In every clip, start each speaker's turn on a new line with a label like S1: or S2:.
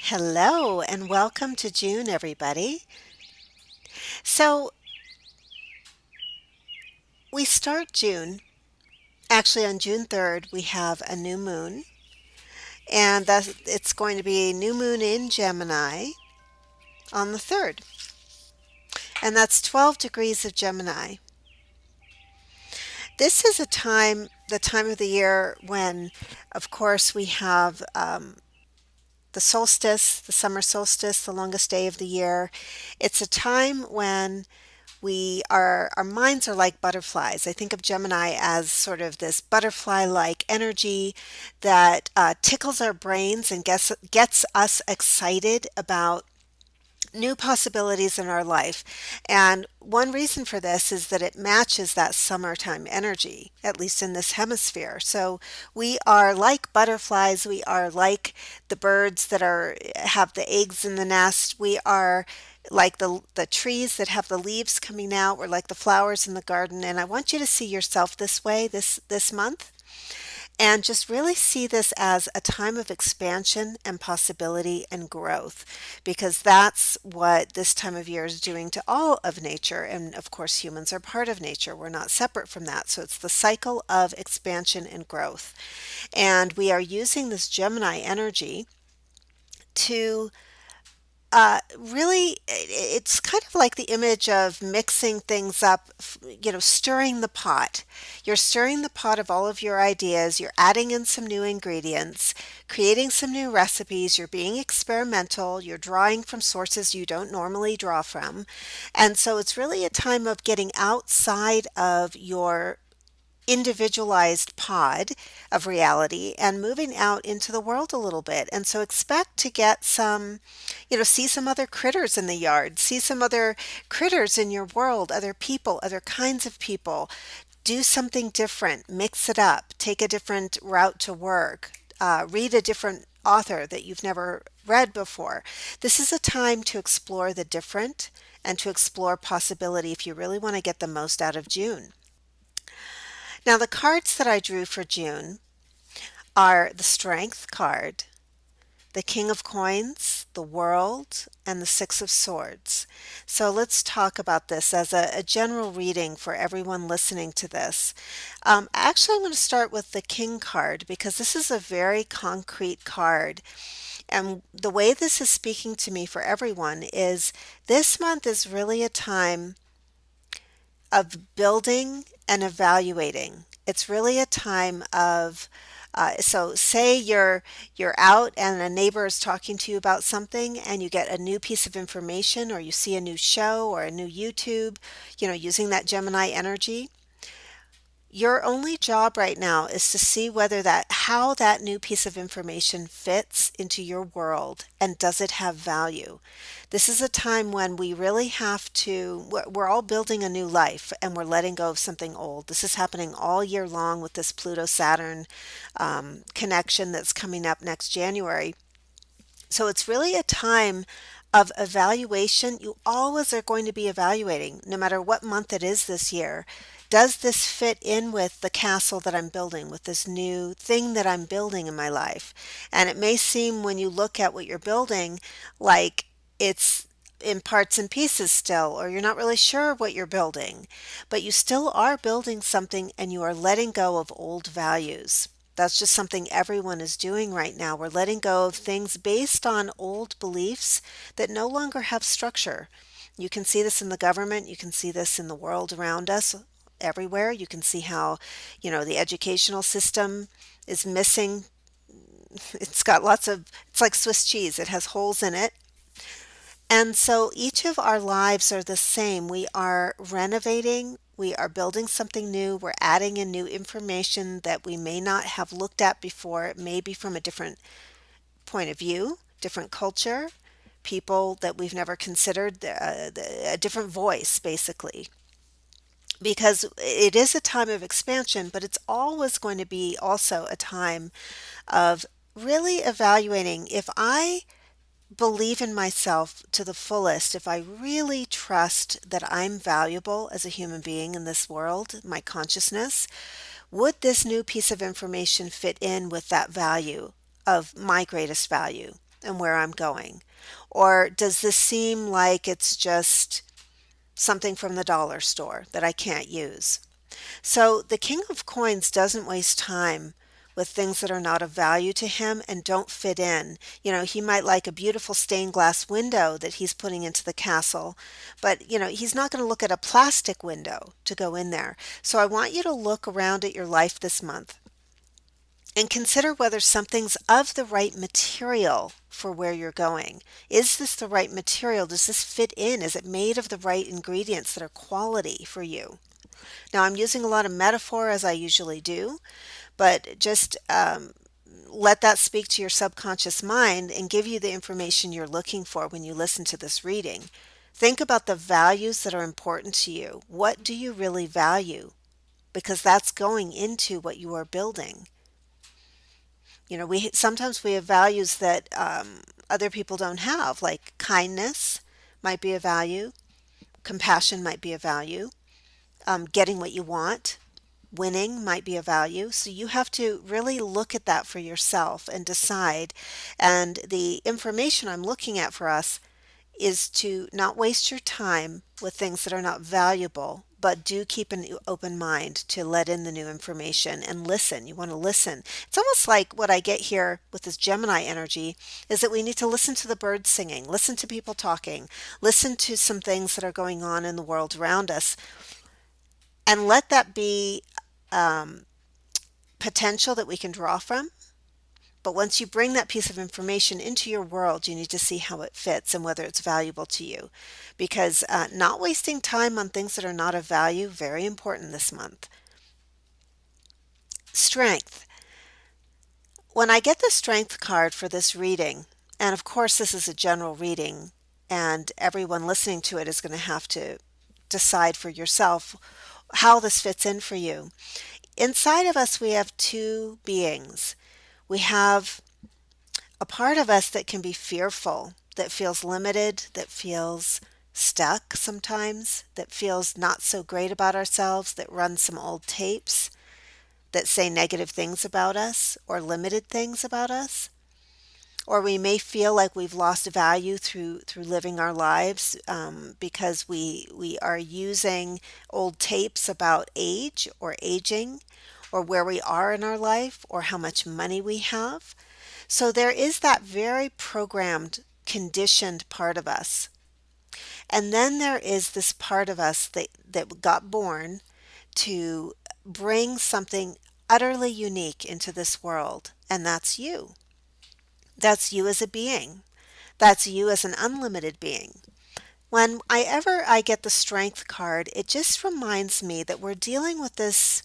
S1: Hello and welcome to June, everybody. So, we start June. Actually, on June 3rd, we have a new moon, and it's going to be a new moon in Gemini on the 3rd, and that's 12 degrees of Gemini. This is the time of the year when, of course, we have the solstice, the summer solstice, the longest day of the year. It's a time when our minds are like butterflies. I think of Gemini as sort of this butterfly-like energy that tickles our brains and gets us excited about new possibilities in our life. And one reason for this is that it matches that summertime energy, at least in this hemisphere. So we are like butterflies, we are like the birds that are have the eggs in the nest. We are like the trees that have the leaves coming out. We're like the flowers in the garden. And I want you to see yourself this way this month and just really see this as a time of expansion and possibility and growth, because that's what this time of year is doing to all of nature. And of course, humans are part of nature. We're not separate from that. So it's the cycle of expansion and growth. And we are using this Gemini energy to really, it's kind of like the image of mixing things up, stirring the pot. You're stirring the pot of all of your ideas, you're adding in some new ingredients, creating some new recipes, you're being experimental, you're drawing from sources you don't normally draw from. And so it's really a time of getting outside of your individualized pod of reality and moving out into the world a little bit. And so expect to get see some other critters in the yard, see some other critters in your world, other people, other kinds of people. Do something different, mix it up, take a different route to work, read a different author that you've never read before. This is a time to explore the different and to explore possibility if you really want to get the most out of June. Now, the cards that I drew for June are the Strength card, the King of Coins, the World, and the Six of Swords. So let's talk about this as a general reading for everyone listening to this. Actually, I'm going to start with the King card because this is a very concrete card. And the way this is speaking to me for everyone is this month is really a time of building and evaluating. It's really a time of so say you're out and a neighbor is talking to you about something and you get a new piece of information or you see a new show or a new YouTube, using that Gemini energy. Your only job right now is to see whether how that new piece of information fits into your world and does it have value. This is a time when we really have to, we're all building a new life and we're letting go of something old. This is happening all year long with this Pluto Saturn connection that's coming up next January. So it's really a time of evaluation. You always are going to be evaluating, no matter what month it is this year. Does this fit in with the castle that I'm building, with this new thing that I'm building in my life? And it may seem when you look at what you're building like it's in parts and pieces still, or you're not really sure what you're building, but you still are building something and you are letting go of old values. That's just something everyone is doing right now. We're letting go of things based on old beliefs that no longer have structure. You can see this in the government, you can see this in the world around us, everywhere. You can see how, the educational system is missing. It's like Swiss cheese, it has holes in it. And so each of our lives are the same. We are renovating, we are building something new, we're adding in new information that we may not have looked at before. It may be from a different point of view, different culture, people that we've never considered, a different voice, basically. Because it is a time of expansion, but it's always going to be also a time of really evaluating if I believe in myself to the fullest, if I really trust that I'm valuable as a human being in this world, my consciousness, would this new piece of information fit in with that value of my greatest value? and where I'm going? Or does this seem like it's just something from the dollar store that I can't use? So the King of Coins doesn't waste time with things that are not of value to him and don't fit in. He might like a beautiful stained glass window that he's putting into the castle, but he's not going to look at a plastic window to go in there. So I want you to look around at your life this month and consider whether something's of the right material for where you're going. Is this the right material? Does this fit in? Is it made of the right ingredients that are quality for you? Now, I'm using a lot of metaphor as I usually do, but just let that speak to your subconscious mind and give you the information you're looking for when you listen to this reading. Think about the values that are important to you. What do you really value? Because that's going into what you are building. We sometimes we have values that other people don't have, like kindness might be a value, compassion might be a value, getting what you want, winning might be a value. So you have to really look at that for yourself and decide. And the information I'm looking at for us is to not waste your time with things that are not valuable, but do keep an open mind to let in the new information and listen. You want to listen. It's almost like what I get here with this Gemini energy is that we need to listen to the birds singing, listen to people talking, listen to some things that are going on in the world around us, and let that be potential that we can draw from. But once you bring that piece of information into your world, you need to see how it fits and whether it's valuable to you. Because not wasting time on things that are not of value, very important this month. Strength. When I get the Strength card for this reading, and of course this is a general reading, and everyone listening to it is going to have to decide for yourself how this fits in for you. Inside of us, we have two beings. We have a part of us that can be fearful, that feels limited, that feels stuck sometimes, that feels not so great about ourselves, that runs some old tapes that say negative things about us or limited things about us. Or we may feel like we've lost value through living our lives because we are using old tapes about age or aging or where we are in our life or how much money we have. So there is that very programmed, conditioned part of us. And then there is this part of us that got born to bring something utterly unique into this world, and that's you. That's you as a being. That's you as an unlimited being. When I get the Strength card, it just reminds me that we're dealing with this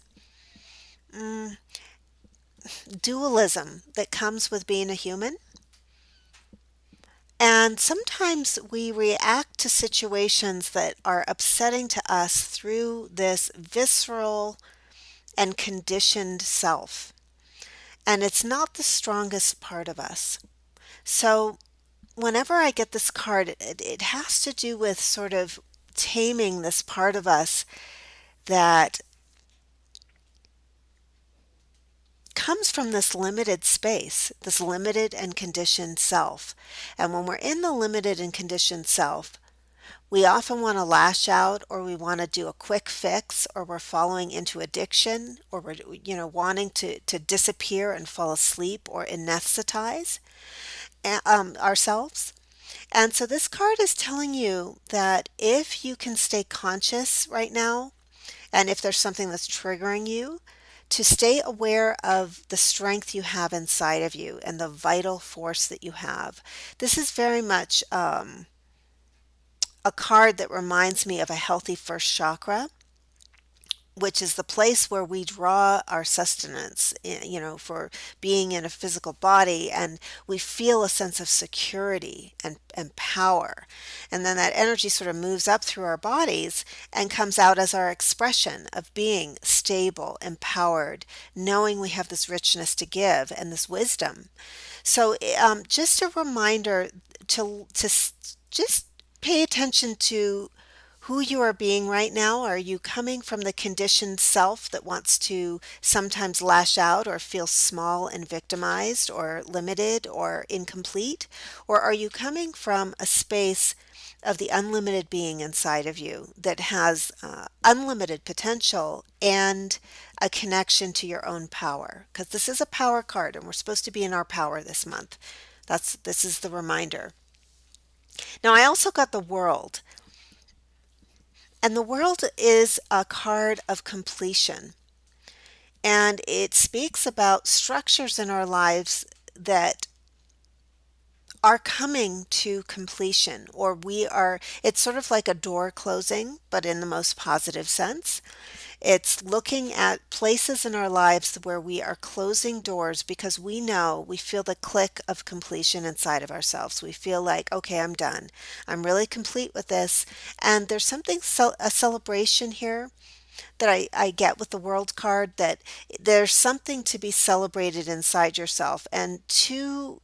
S1: dualism that comes with being a human. And sometimes we react to situations that are upsetting to us through this visceral and conditioned self. And it's not the strongest part of us. So whenever I get this card, it has to do with sort of taming this part of us that comes from this limited space, this limited and conditioned self. And when we're in the limited and conditioned self, we often want to lash out, or we want to do a quick fix, or we're falling into addiction, or we're wanting to disappear and fall asleep or anesthetize ourselves. And so this card is telling you that if you can stay conscious right now, and if there's something that's triggering you, to stay aware of the strength you have inside of you and the vital force that you have. This is very much a card that reminds me of a healthy first chakra, which is the place where we draw our sustenance, for being in a physical body, and we feel a sense of security and power. And then that energy sort of moves up through our bodies and comes out as our expression of being stable, empowered, knowing we have this richness to give and this wisdom. So just a reminder to just pay attention to who you are being right now? Are you coming from the conditioned self that wants to sometimes lash out or feel small and victimized or limited or incomplete? Or are you coming from a space of the unlimited being inside of you that has unlimited potential and a connection to your own power? Because this is a power card and we're supposed to be in our power this month. This is the reminder. Now I also got the world. And the world is a card of completion. And it speaks about structures in our lives that are coming to completion, or it's sort of like a door closing, but in the most positive sense. It's looking at places in our lives where we are closing doors because we feel the click of completion inside of ourselves. We feel like, okay, I'm done. I'm really complete with this. And there's a celebration here that I get with the world card, that there's something to be celebrated inside yourself. And too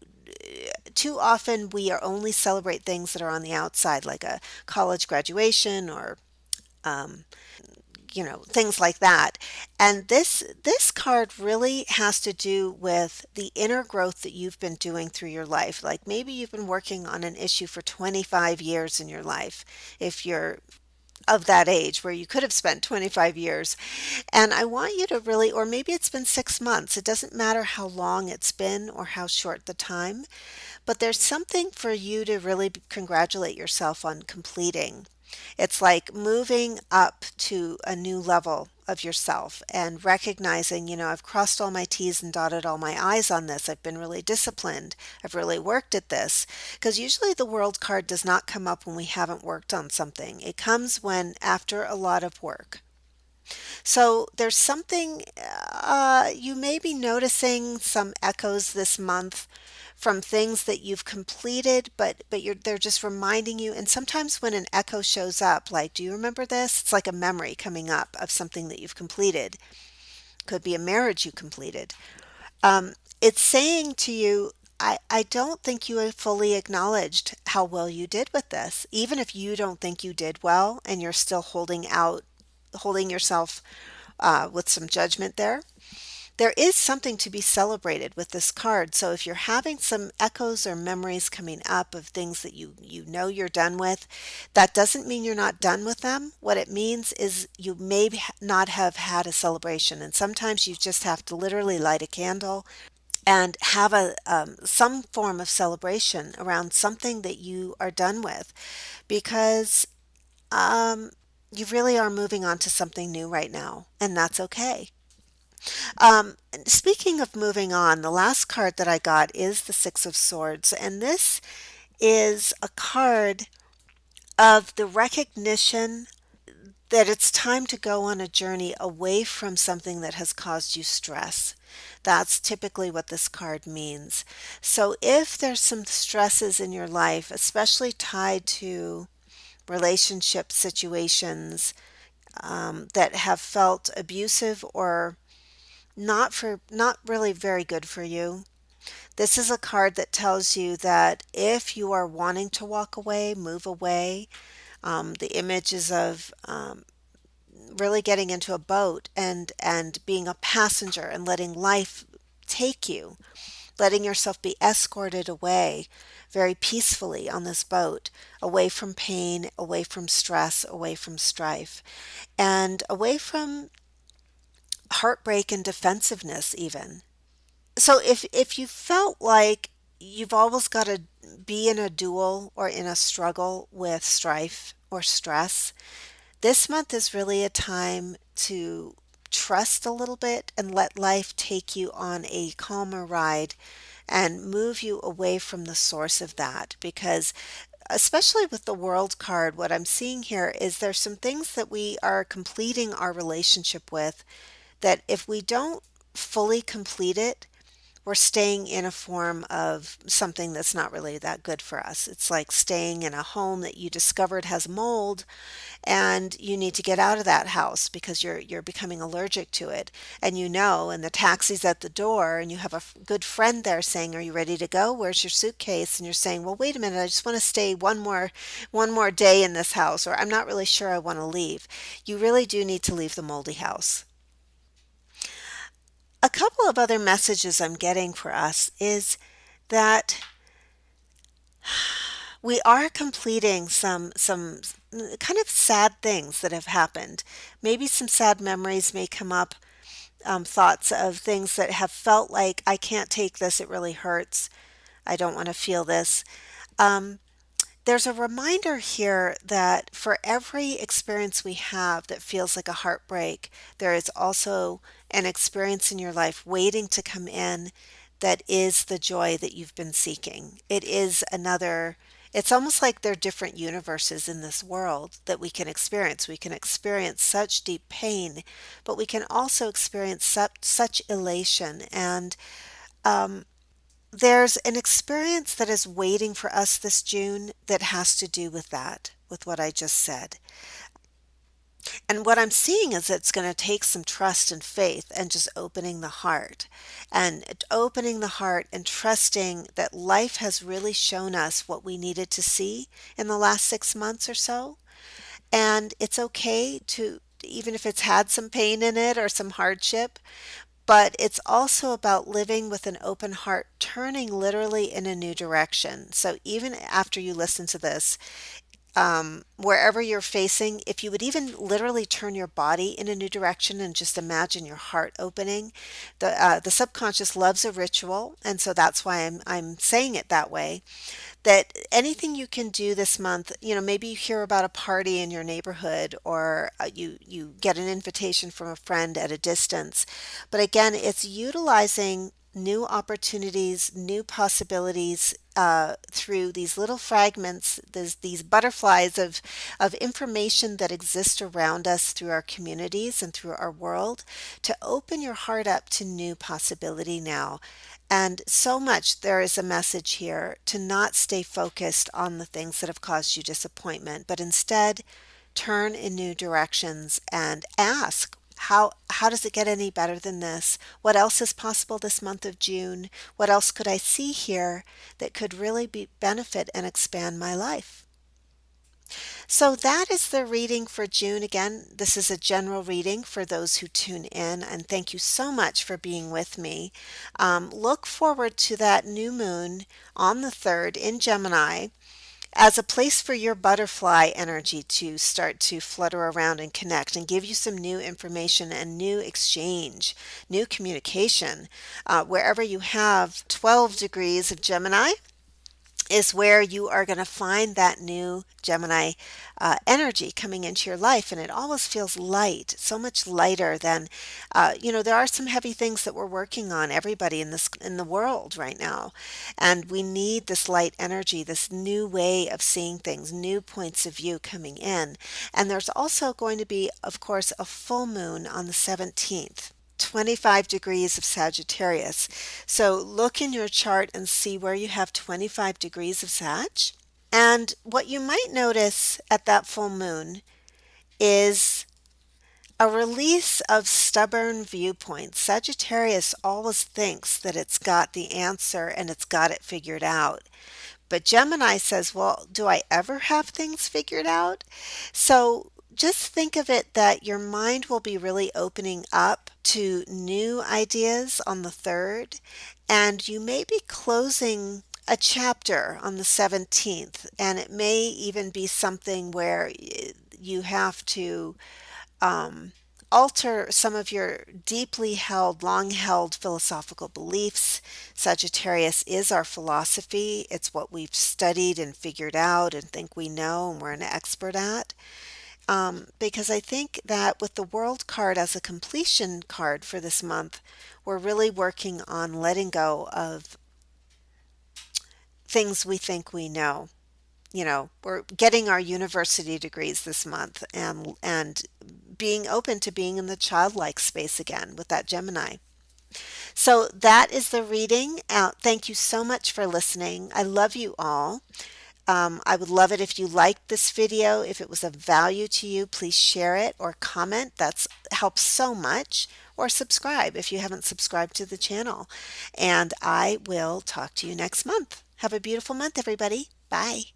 S1: often we are only celebrate things that are on the outside, like a college graduation or um, things like that. And this card really has to do with the inner growth that you've been doing through your life. Like maybe you've been working on an issue for 25 years in your life, if you're of that age where you could have spent 25 years. And I want you to really, or maybe it's been 6 months, it doesn't matter how long it's been or how short the time, but there's something for you to really congratulate yourself on completing. It's like moving up to a new level of yourself and recognizing, I've crossed all my T's and dotted all my I's on this. I've been really disciplined. I've really worked at this. Because usually the world card does not come up when we haven't worked on something. It comes when after a lot of work. So there's something, you may be noticing some echoes this month from things that you've completed, but they're just reminding you. And sometimes when an echo shows up, like, do you remember this? It's like a memory coming up of something that you've completed. Could be a marriage you completed. It's saying to you, I don't think you have fully acknowledged how well you did with this. Even if you don't think you did well and you're still holding yourself with some judgment there is something to be celebrated with this card. So if you're having some echoes or memories coming up of things that you know you're done with, that doesn't mean you're not done with them. What it means is you may not have had a celebration, and sometimes you just have to literally light a candle and have a some form of celebration around something that you are done with, because you really are moving on to something new right now, and that's okay. Speaking of moving on, the last card that I got is the Six of Swords, and this is a card of the recognition that it's time to go on a journey away from something that has caused you stress. That's typically what this card means. So if there's some stresses in your life, especially tied to relationship situations that have felt abusive or not really very good for you. This is a card that tells you that if you are wanting to walk away, move away. The image is of really getting into a boat and being a passenger and letting life take you, letting yourself be escorted away very peacefully on this boat, away from pain, away from stress, away from strife, and away from heartbreak and defensiveness even. So if you felt like you've always got to be in a duel or in a struggle with strife or stress, this month is really a time to trust a little bit and let life take you on a calmer ride and move you away from the source of that. Because especially with the world card, what I'm seeing here is there's some things that we are completing our relationship with, that if we don't fully complete it, we're staying in a form of something that's not really that good for us. It's like staying in a home that you discovered has mold, and you need to get out of that house because you're becoming allergic to it, and and the taxi's at the door, and you have a good friend there saying, "Are you ready to go? Where's your suitcase?" And you're saying, "Well, wait a minute, I just want to stay one more day in this house, or I'm not really sure I want to leave." You really do need to leave the moldy house. A couple of other messages I'm getting for us is that we are completing some kind of sad things that have happened. Maybe some sad memories may come up, thoughts of things that have felt like, I can't take this, it really hurts, I don't want to feel this. Um, there's a reminder here that for every experience we have that feels like a heartbreak, there is also an experience in your life waiting to come in that is the joy that you've been seeking. It's almost like there are different universes in this world that we can experience. We can experience such deep pain, but we can also experience such elation. And um, there's an experience that is waiting for us this June that has to do with that, with what I just said. And what I'm seeing is it's going to take some trust and faith and just opening the heart and trusting that life has really shown us what we needed to see in the last 6 months or so. And it's okay to, even if it's had some pain in it or some hardship, but it's also about living with an open heart, turning literally in a new direction. So even after you listen to this, wherever you're facing, if you would even literally turn your body in a new direction and just imagine your heart opening, the subconscious loves a ritual, and so that's why I'm saying it that way. That anything you can do this month, maybe you hear about a party in your neighborhood, or you get an invitation from a friend at a distance. But again, it's utilizing new opportunities, new possibilities through these little fragments, these butterflies of information that exist around us through our communities and through our world, to open your heart up to new possibility now. And so much there is a message here to not stay focused on the things that have caused you disappointment, but instead turn in new directions and ask, how does it get any better than this? What else is possible this month of June? What else could I see here that could really benefit and expand my life? So that is the reading for June. Again, this is a general reading for those who tune in, and thank you so much for being with me. Look forward to that new moon on the 3rd in Gemini as a place for your butterfly energy to start to flutter around and connect and give you some new information and new exchange, new communication. Wherever you have 12 degrees of Gemini is where you are going to find that new Gemini energy coming into your life. And it always feels light, so much lighter than, there are some heavy things that we're working on, everybody in the world right now. And we need this light energy, this new way of seeing things, new points of view coming in. And there's also going to be, of course, a full moon on the 17th. 25 degrees of Sagittarius. So look in your chart and see where you have 25 degrees of Sag. And what you might notice at that full moon is a release of stubborn viewpoints. Sagittarius always thinks that it's got the answer and it's got it figured out. But Gemini says, well, do I ever have things figured out? So just think of it that your mind will be really opening up to new ideas on the 3rd, and you may be closing a chapter on the 17th, and it may even be something where you have to alter some of your deeply held, long held philosophical beliefs. Sagittarius is our philosophy. It's what we've studied and figured out and think we know and we're an expert at. Because I think that with the World card as a completion card for this month, we're really working on letting go of things we think we know. We're getting our university degrees this month, and being open to being in the childlike space again with that Gemini. So that is the reading. Thank you so much for listening. I love you all. I would love it if you liked this video. If it was of value to you, please share it or comment. That's helps so much. Or subscribe if you haven't subscribed to the channel. And I will talk to you next month. Have a beautiful month, everybody. Bye.